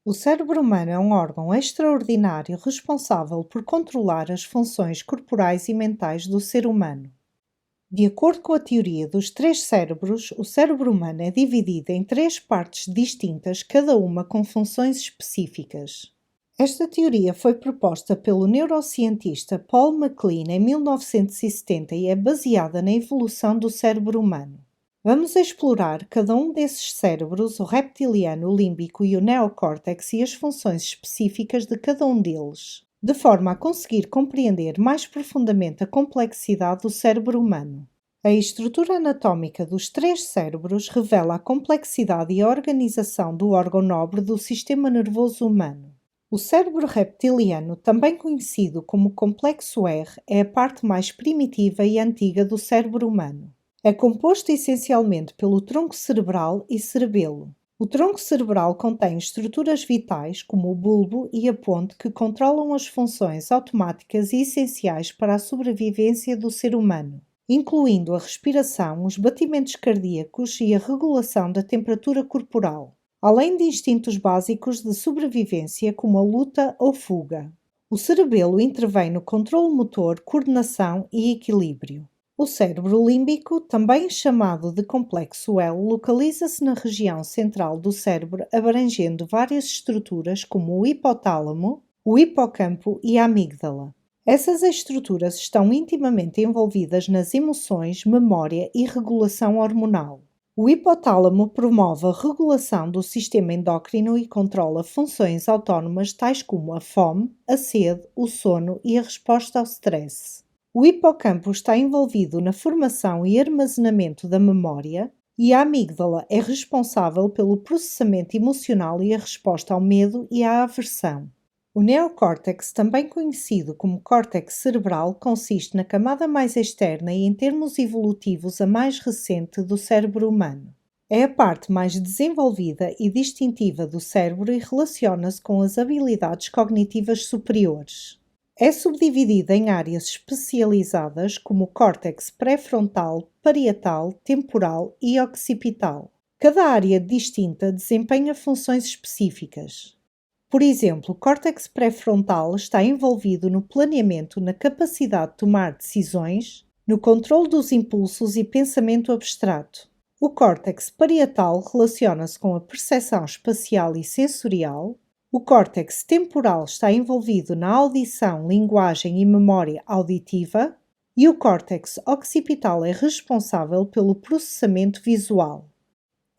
O cérebro humano é um órgão extraordinário responsável por controlar as funções corporais e mentais do ser humano. De acordo com a teoria dos três cérebros, o cérebro humano é dividido em três partes distintas, cada uma com funções específicas. Esta teoria foi proposta pelo neurocientista Paul MacLean em 1970 e é baseada na evolução do cérebro humano. Vamos explorar cada um desses cérebros, o reptiliano, o límbico e o neocórtex, e as funções específicas de cada um deles, de forma a conseguir compreender mais profundamente a complexidade do cérebro humano. A estrutura anatómica dos três cérebros revela a complexidade e a organização do órgão nobre do sistema nervoso humano. O cérebro reptiliano, também conhecido como complexo R, é a parte mais primitiva e antiga do cérebro humano. É composto essencialmente pelo tronco cerebral e cerebelo. O tronco cerebral contém estruturas vitais, como o bulbo e a ponte, que controlam as funções automáticas e essenciais para a sobrevivência do ser humano, incluindo a respiração, os batimentos cardíacos e a regulação da temperatura corporal, além de instintos básicos de sobrevivência, como a luta ou fuga. O cerebelo intervém no controle motor, coordenação e equilíbrio. O cérebro límbico, também chamado de complexo L, localiza-se na região central do cérebro, abrangendo várias estruturas como o hipotálamo, o hipocampo e a amígdala. Essas estruturas estão intimamente envolvidas nas emoções, memória e regulação hormonal. O hipotálamo promove a regulação do sistema endócrino e controla funções autónomas tais como a fome, a sede, o sono e a resposta ao stress. O hipocampo está envolvido na formação e armazenamento da memória e a amígdala é responsável pelo processamento emocional e a resposta ao medo e à aversão. O neocórtex, também conhecido como córtex cerebral, consiste na camada mais externa e, em termos evolutivos, a mais recente do cérebro humano. É a parte mais desenvolvida e distintiva do cérebro e relaciona-se com as habilidades cognitivas superiores. É subdividida em áreas especializadas como o córtex pré-frontal, parietal, temporal e occipital. Cada área distinta desempenha funções específicas. Por exemplo, o córtex pré-frontal está envolvido no planeamento, na capacidade de tomar decisões, no controle dos impulsos e pensamento abstrato. O córtex parietal relaciona-se com a percepção espacial e sensorial. O córtex temporal está envolvido na audição, linguagem e memória auditiva, e o córtex occipital é responsável pelo processamento visual.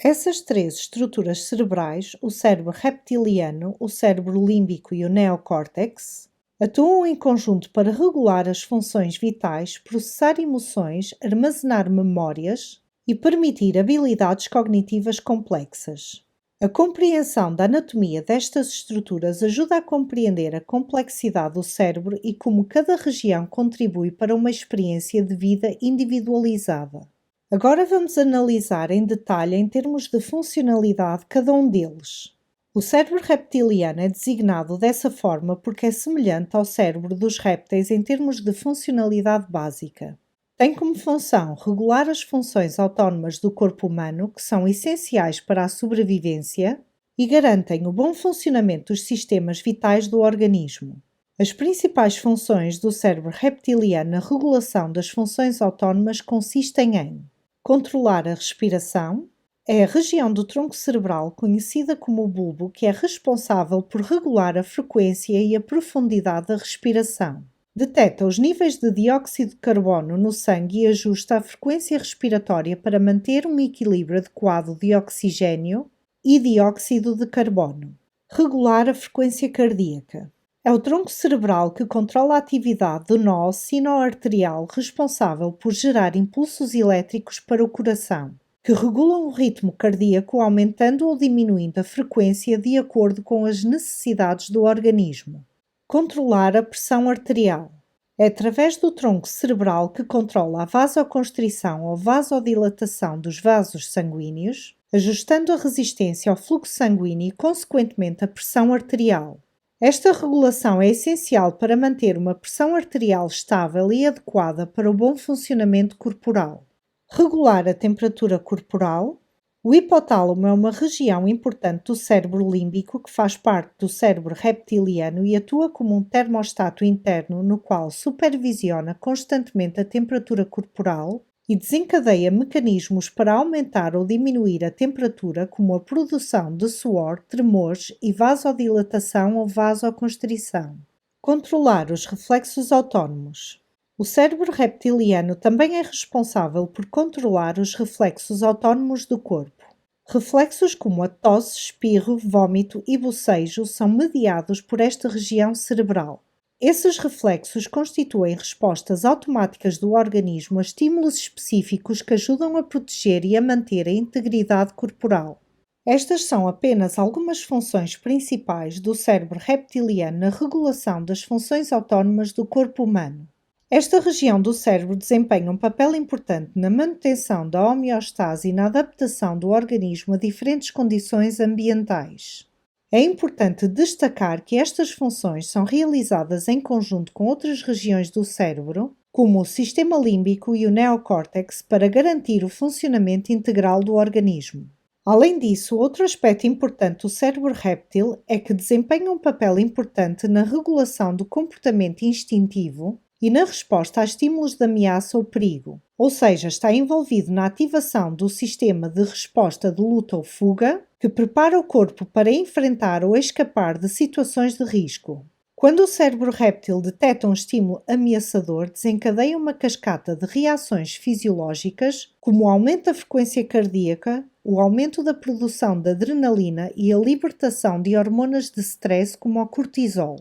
Essas três estruturas cerebrais, o cérebro reptiliano, o cérebro límbico e o neocórtex, atuam em conjunto para regular as funções vitais, processar emoções, armazenar memórias e permitir habilidades cognitivas complexas. A compreensão da anatomia destas estruturas ajuda a compreender a complexidade do cérebro e como cada região contribui para uma experiência de vida individualizada. Agora vamos analisar em detalhe em termos de funcionalidade cada um deles. O cérebro reptiliano é designado dessa forma porque é semelhante ao cérebro dos répteis em termos de funcionalidade básica. Tem como função regular as funções autónomas do corpo humano, que são essenciais para a sobrevivência, e garantem o bom funcionamento dos sistemas vitais do organismo. As principais funções do cérebro reptiliano na regulação das funções autónomas consistem em controlar a respiração. É a região do tronco cerebral conhecida como o bulbo que é responsável por regular a frequência e a profundidade da respiração. Detecta os níveis de dióxido de carbono no sangue e ajusta a frequência respiratória para manter um equilíbrio adequado de oxigênio e dióxido de carbono. Regular a frequência cardíaca. É o tronco cerebral que controla a atividade do nó sinoarterial responsável por gerar impulsos elétricos para o coração, que regulam o ritmo cardíaco aumentando ou diminuindo a frequência de acordo com as necessidades do organismo. Controlar a pressão arterial. É através do tronco cerebral que controla a vasoconstrição ou vasodilatação dos vasos sanguíneos, ajustando a resistência ao fluxo sanguíneo e, consequentemente, a pressão arterial. Esta regulação é essencial para manter uma pressão arterial estável e adequada para o bom funcionamento corporal. Regular a temperatura corporal. O hipotálamo é uma região importante do cérebro límbico que faz parte do cérebro reptiliano e atua como um termostato interno no qual supervisiona constantemente a temperatura corporal e desencadeia mecanismos para aumentar ou diminuir a temperatura, como a produção de suor, tremores e vasodilatação ou vasoconstrição. Controlar os reflexos autónomos. O cérebro reptiliano também é responsável por controlar os reflexos autónomos do corpo. Reflexos como a tosse, espirro, vômito e bocejo são mediados por esta região cerebral. Esses reflexos constituem respostas automáticas do organismo a estímulos específicos que ajudam a proteger e a manter a integridade corporal. Estas são apenas algumas funções principais do cérebro reptiliano na regulação das funções autónomas do corpo humano. Esta região do cérebro desempenha um papel importante na manutenção da homeostase e na adaptação do organismo a diferentes condições ambientais. É importante destacar que estas funções são realizadas em conjunto com outras regiões do cérebro, como o sistema límbico e o neocórtex, para garantir o funcionamento integral do organismo. Além disso, outro aspecto importante do cérebro réptil é que desempenha um papel importante na regulação do comportamento instintivo e na resposta a estímulos de ameaça ou perigo, ou seja, está envolvido na ativação do sistema de resposta de luta ou fuga, que prepara o corpo para enfrentar ou escapar de situações de risco. Quando o cérebro réptil detecta um estímulo ameaçador, desencadeia uma cascata de reações fisiológicas, como o aumento da frequência cardíaca, o aumento da produção de adrenalina e a libertação de hormonas de stress, como o cortisol.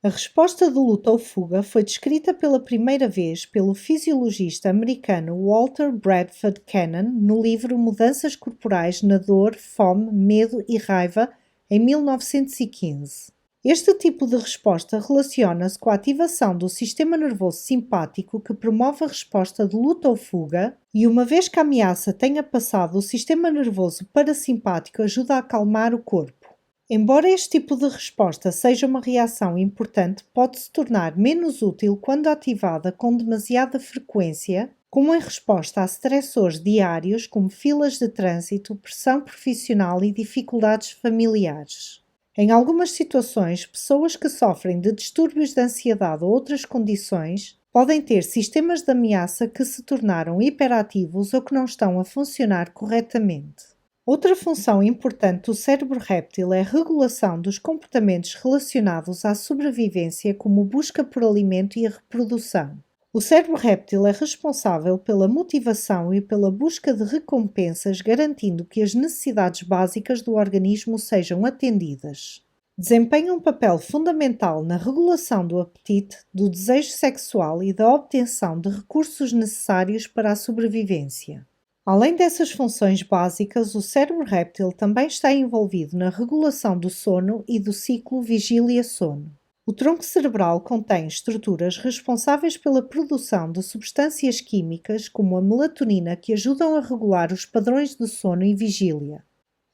A resposta de luta ou fuga foi descrita pela primeira vez pelo fisiologista americano Walter Bradford Cannon no livro Mudanças Corporais na Dor, Fome, Medo e Raiva, em 1915. Este tipo de resposta relaciona-se com a ativação do sistema nervoso simpático que promove a resposta de luta ou fuga e, uma vez que a ameaça tenha passado, o sistema nervoso parasimpático ajuda a acalmar o corpo. Embora este tipo de resposta seja uma reação importante, pode se tornar menos útil quando ativada com demasiada frequência, como em resposta a estressores diários como filas de trânsito, pressão profissional e dificuldades familiares. Em algumas situações, pessoas que sofrem de distúrbios de ansiedade ou outras condições podem ter sistemas de ameaça que se tornaram hiperativos ou que não estão a funcionar corretamente. Outra função importante do cérebro réptil é a regulação dos comportamentos relacionados à sobrevivência, como busca por alimento e a reprodução. O cérebro réptil é responsável pela motivação e pela busca de recompensas, garantindo que as necessidades básicas do organismo sejam atendidas. Desempenha um papel fundamental na regulação do apetite, do desejo sexual e da obtenção de recursos necessários para a sobrevivência. Além dessas funções básicas, o cérebro réptil também está envolvido na regulação do sono e do ciclo vigília-sono. O tronco cerebral contém estruturas responsáveis pela produção de substâncias químicas, como a melatonina, que ajudam a regular os padrões de sono e vigília.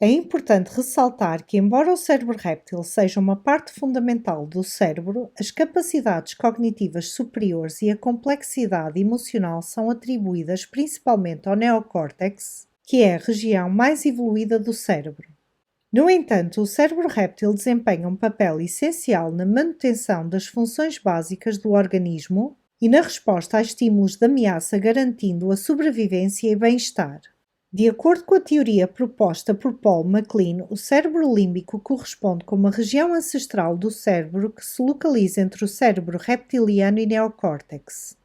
É importante ressaltar que, embora o cérebro réptil seja uma parte fundamental do cérebro, as capacidades cognitivas superiores e a complexidade emocional são atribuídas principalmente ao neocórtex, que é a região mais evoluída do cérebro. No entanto, o cérebro réptil desempenha um papel essencial na manutenção das funções básicas do organismo e na resposta a estímulos de ameaça, garantindo a sobrevivência e bem-estar. De acordo com a teoria proposta por Paul MacLean, o cérebro límbico corresponde com uma região ancestral do cérebro que se localiza entre o cérebro reptiliano e neocórtex.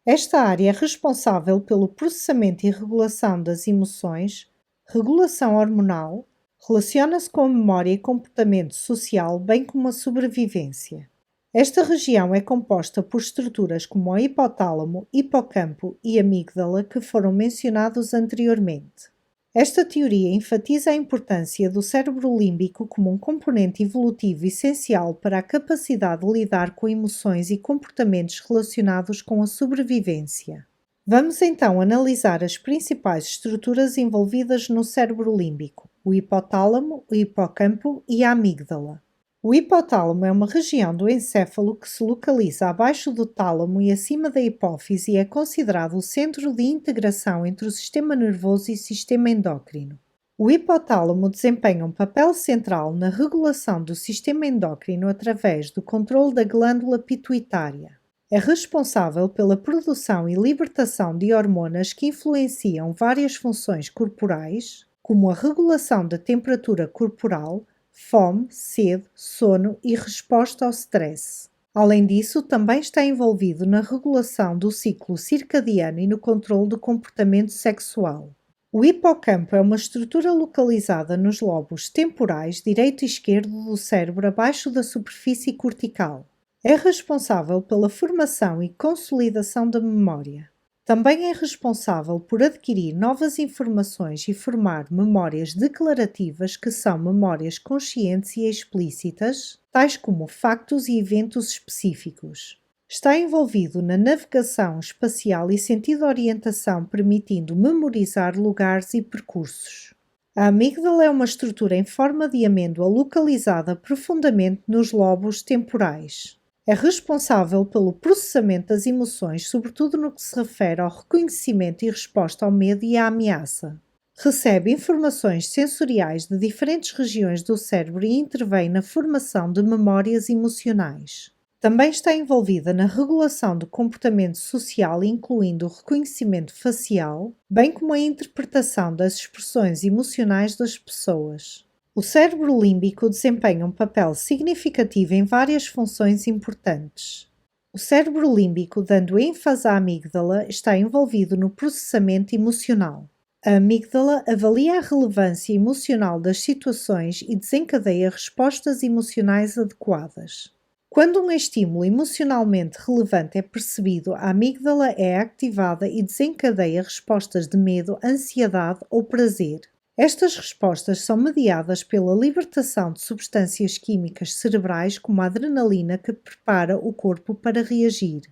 Esta área é responsável pelo processamento e regulação das emoções, regulação hormonal, relaciona-se com a memória e comportamento social, bem como a sobrevivência. Esta região é composta por estruturas como o hipotálamo, hipocampo e amígdala que foram mencionados anteriormente. Esta teoria enfatiza a importância do cérebro límbico como um componente evolutivo essencial para a capacidade de lidar com emoções e comportamentos relacionados com a sobrevivência. Vamos então analisar as principais estruturas envolvidas no cérebro límbico: o hipotálamo, o hipocampo e a amígdala. O hipotálamo é uma região do encéfalo que se localiza abaixo do tálamo e acima da hipófise e é considerado o centro de integração entre o sistema nervoso e o sistema endócrino. O hipotálamo desempenha um papel central na regulação do sistema endócrino através do controle da glândula pituitária. É responsável pela produção e libertação de hormonas que influenciam várias funções corporais, como a regulação da temperatura corporal, fome, sede, sono e resposta ao stress. Além disso, também está envolvido na regulação do ciclo circadiano e no controle do comportamento sexual. O hipocampo é uma estrutura localizada nos lobos temporais direito e esquerdo do cérebro abaixo da superfície cortical. É responsável pela formação e consolidação da memória. Também é responsável por adquirir novas informações e formar memórias declarativas que são memórias conscientes e explícitas, tais como factos e eventos específicos. Está envolvido na navegação espacial e sentido-orientação, permitindo memorizar lugares e percursos. A amígdala é uma estrutura em forma de amêndoa localizada profundamente nos lobos temporais. É responsável pelo processamento das emoções, sobretudo no que se refere ao reconhecimento e resposta ao medo e à ameaça. Recebe informações sensoriais de diferentes regiões do cérebro e intervém na formação de memórias emocionais. Também está envolvida na regulação do comportamento social, incluindo o reconhecimento facial, bem como a interpretação das expressões emocionais das pessoas. O cérebro límbico desempenha um papel significativo em várias funções importantes. O cérebro límbico, dando ênfase à amígdala, está envolvido no processamento emocional. A amígdala avalia a relevância emocional das situações e desencadeia respostas emocionais adequadas. Quando um estímulo emocionalmente relevante é percebido, a amígdala é ativada e desencadeia respostas de medo, ansiedade ou prazer. Estas respostas são mediadas pela libertação de substâncias químicas cerebrais como a adrenalina, que prepara o corpo para reagir.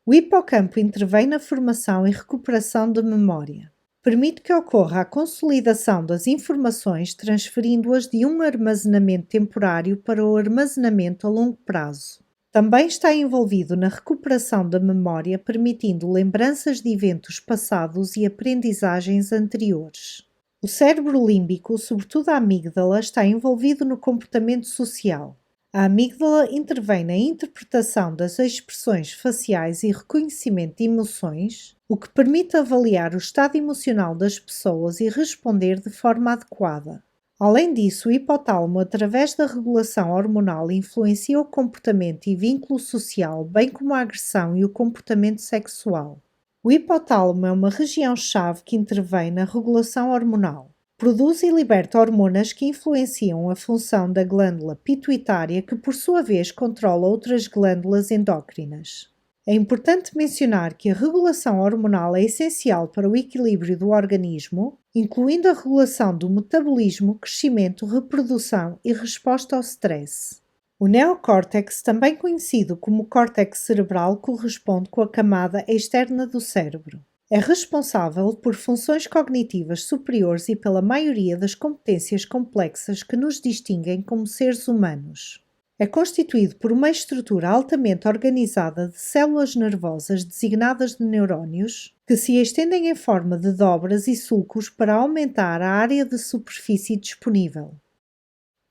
O hipocampo intervém na formação e recuperação da memória. Permite que ocorra a consolidação das informações, transferindo-as de um armazenamento temporário para o armazenamento a longo prazo. Também está envolvido na recuperação da memória, permitindo lembranças de eventos passados e aprendizagens anteriores. O cérebro límbico, sobretudo a amígdala, está envolvido no comportamento social. A amígdala intervém na interpretação das expressões faciais e reconhecimento de emoções, o que permite avaliar o estado emocional das pessoas e responder de forma adequada. Além disso, o hipotálamo, através da regulação hormonal, influencia o comportamento e vínculo social, bem como a agressão e o comportamento sexual. O hipotálamo é uma região-chave que intervém na regulação hormonal. Produz e liberta hormonas que influenciam a função da glândula pituitária, que por sua vez controla outras glândulas endócrinas. É importante mencionar que a regulação hormonal é essencial para o equilíbrio do organismo, incluindo a regulação do metabolismo, crescimento, reprodução e resposta ao stress. O neocórtex, também conhecido como córtex cerebral, corresponde com a camada externa do cérebro. É responsável por funções cognitivas superiores e pela maioria das competências complexas que nos distinguem como seres humanos. É constituído por uma estrutura altamente organizada de células nervosas designadas de neurónios, que se estendem em forma de dobras e sulcos para aumentar a área de superfície disponível.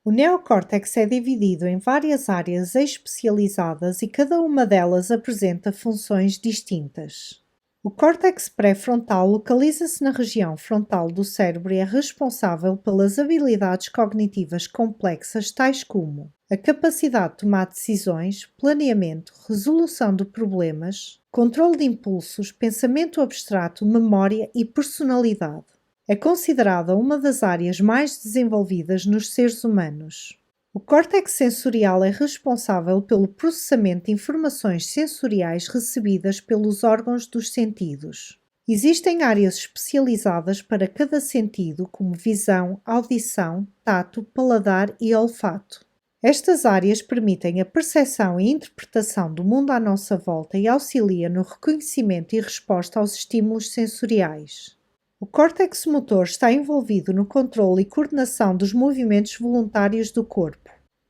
O neocórtex é dividido em várias áreas especializadas e cada uma delas apresenta funções distintas. O córtex pré-frontal localiza-se na região frontal do cérebro e é responsável pelas habilidades cognitivas complexas, tais como a capacidade de tomar decisões, planeamento, resolução de problemas, controle de impulsos, pensamento abstrato, memória e personalidade. É considerada uma das áreas mais desenvolvidas nos seres humanos. O córtex sensorial é responsável pelo processamento de informações sensoriais recebidas pelos órgãos dos sentidos. Existem áreas especializadas para cada sentido, como visão, audição, tato, paladar e olfato. Estas áreas permitem a percepção e interpretação do mundo à nossa volta e auxiliam no reconhecimento e resposta aos estímulos sensoriais. O córtex motor está envolvido no controle e coordenação dos movimentos voluntários do corpo.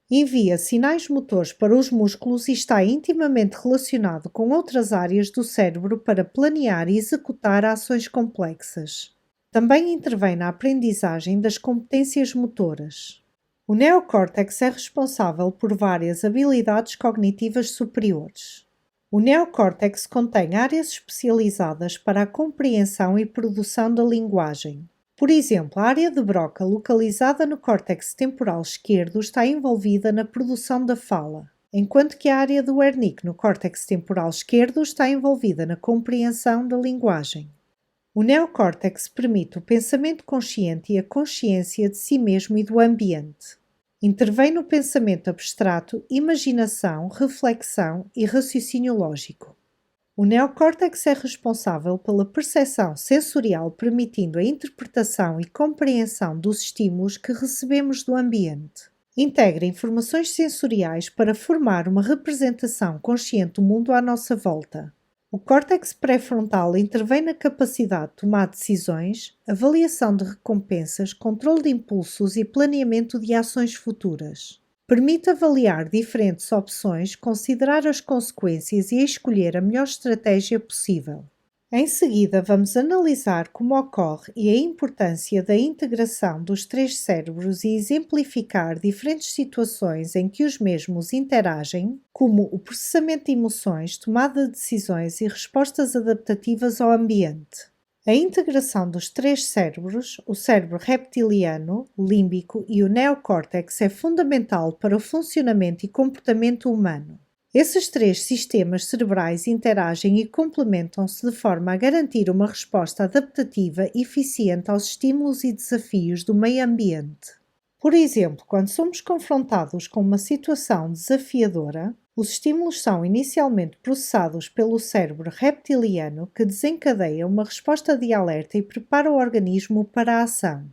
Envia sinais motores para os músculos e está intimamente relacionado com outras áreas do cérebro para planear e executar ações complexas. Também intervém na aprendizagem das competências motoras. O neocórtex é responsável por várias habilidades cognitivas superiores. O neocórtex contém áreas especializadas para a compreensão e produção da linguagem. Por exemplo, a área de Broca, localizada no córtex temporal esquerdo, está envolvida na produção da fala, enquanto que a área do Wernicke, no córtex temporal esquerdo, está envolvida na compreensão da linguagem. O neocórtex permite o pensamento consciente e a consciência de si mesmo e do ambiente. Intervém no pensamento abstrato, imaginação, reflexão e raciocínio lógico. O neocórtex é responsável pela percepção sensorial, permitindo a interpretação e compreensão dos estímulos que recebemos do ambiente. Integra informações sensoriais para formar uma representação consciente do mundo à nossa volta. O córtex pré-frontal intervém na capacidade de tomar decisões, avaliação de recompensas, controle de impulsos e planeamento de ações futuras. Permite avaliar diferentes opções, considerar as consequências e escolher a melhor estratégia possível. Em seguida, vamos analisar como ocorre e a importância da integração dos três cérebros e exemplificar diferentes situações em que os mesmos interagem, como o processamento de emoções, tomada de decisões e respostas adaptativas ao ambiente. A integração dos três cérebros, o cérebro reptiliano, límbico e o neocórtex, é fundamental para o funcionamento e comportamento humano. Esses três sistemas cerebrais interagem e complementam-se de forma a garantir uma resposta adaptativa eficiente aos estímulos e desafios do meio ambiente. Por exemplo, quando somos confrontados com uma situação desafiadora, os estímulos são inicialmente processados pelo cérebro reptiliano, que desencadeia uma resposta de alerta e prepara o organismo para a ação.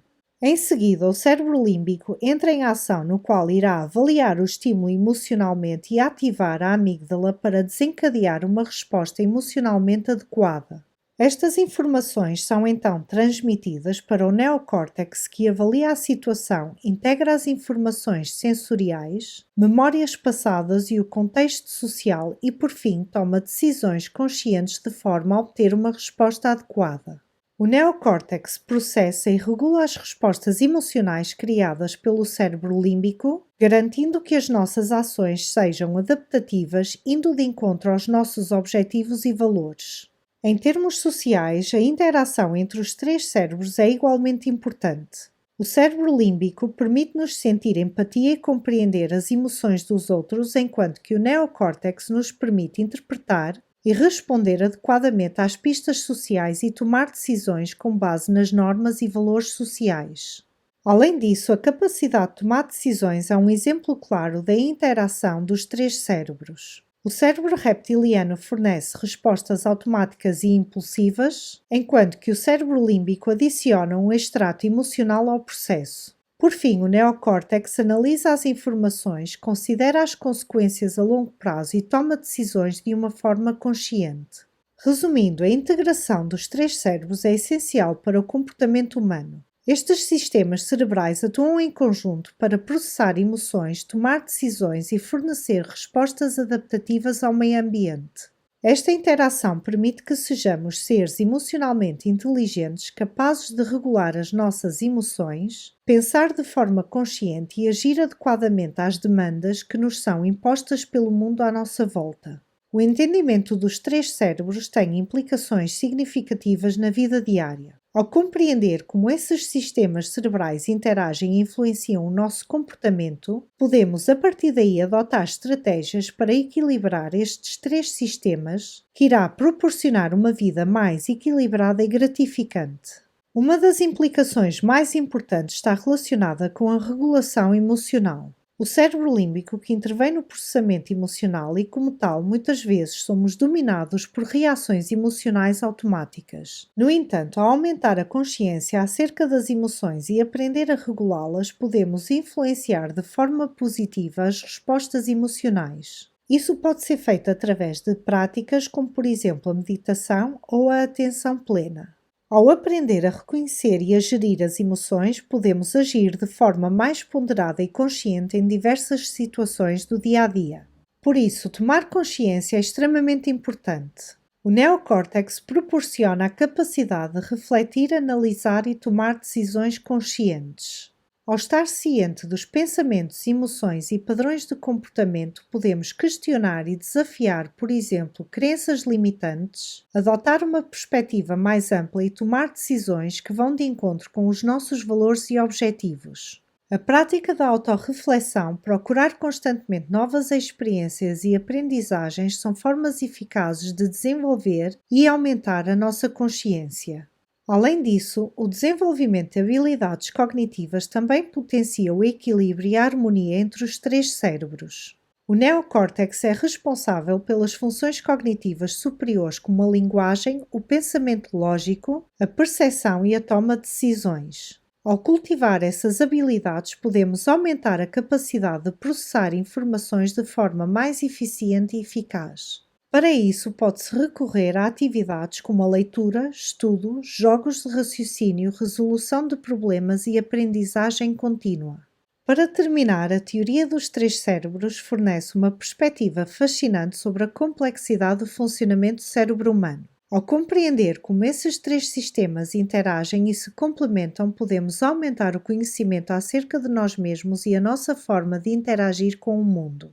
Em seguida, o cérebro límbico entra em ação, no qual irá avaliar o estímulo emocionalmente e ativar a amígdala para desencadear uma resposta emocionalmente adequada. Estas informações são então transmitidas para o neocórtex, que avalia a situação, integra as informações sensoriais, memórias passadas e o contexto social e, por fim, toma decisões conscientes de forma a obter uma resposta adequada. O neocórtex processa e regula as respostas emocionais criadas pelo cérebro límbico, garantindo que as nossas ações sejam adaptativas, indo de encontro aos nossos objetivos e valores. Em termos sociais, a interação entre os três cérebros é igualmente importante. O cérebro límbico permite-nos sentir empatia e compreender as emoções dos outros, enquanto que o neocórtex nos permite interpretar e responder adequadamente às pistas sociais e tomar decisões com base nas normas e valores sociais. Além disso, a capacidade de tomar decisões é um exemplo claro da interação dos três cérebros. O cérebro reptiliano fornece respostas automáticas e impulsivas, enquanto que o cérebro límbico adiciona um extrato emocional ao processo. Por fim, o neocórtex analisa as informações, considera as consequências a longo prazo e toma decisões de uma forma consciente. Resumindo, a integração dos três cérebros é essencial para o comportamento humano. Estes sistemas cerebrais atuam em conjunto para processar emoções, tomar decisões e fornecer respostas adaptativas ao meio ambiente. Esta interação permite que sejamos seres emocionalmente inteligentes, capazes de regular as nossas emoções, pensar de forma consciente e agir adequadamente às demandas que nos são impostas pelo mundo à nossa volta. O entendimento dos três cérebros tem implicações significativas na vida diária. Ao compreender como esses sistemas cerebrais interagem e influenciam o nosso comportamento, podemos a partir daí adotar estratégias para equilibrar estes três sistemas, que irá proporcionar uma vida mais equilibrada e gratificante. Uma das implicações mais importantes está relacionada com a regulação emocional. O cérebro límbico, que intervém no processamento emocional e, como tal, muitas vezes somos dominados por reações emocionais automáticas. No entanto, ao aumentar a consciência acerca das emoções e aprender a regulá-las, podemos influenciar de forma positiva as respostas emocionais. Isso pode ser feito através de práticas como, por exemplo, a meditação ou a atenção plena. Ao aprender a reconhecer e a gerir as emoções, podemos agir de forma mais ponderada e consciente em diversas situações do dia a dia. Por isso, tomar consciência é extremamente importante. O neocórtex proporciona a capacidade de refletir, analisar e tomar decisões conscientes. Ao estar ciente dos pensamentos, emoções e padrões de comportamento, podemos questionar e desafiar, por exemplo, crenças limitantes, adotar uma perspectiva mais ampla e tomar decisões que vão de encontro com os nossos valores e objetivos. A prática da autorreflexão, procurar constantemente novas experiências e aprendizagens são formas eficazes de desenvolver e aumentar a nossa consciência. Além disso, o desenvolvimento de habilidades cognitivas também potencia o equilíbrio e a harmonia entre os três cérebros. O neocórtex é responsável pelas funções cognitivas superiores como a linguagem, o pensamento lógico, a percepção e a toma de decisões. Ao cultivar essas habilidades, podemos aumentar a capacidade de processar informações de forma mais eficiente e eficaz. Para isso, pode-se recorrer a atividades como a leitura, estudo, jogos de raciocínio, resolução de problemas e aprendizagem contínua. Para terminar, a teoria dos três cérebros fornece uma perspectiva fascinante sobre a complexidade do funcionamento do cérebro humano. Ao compreender como esses três sistemas interagem e se complementam, podemos aumentar o conhecimento acerca de nós mesmos e a nossa forma de interagir com o mundo.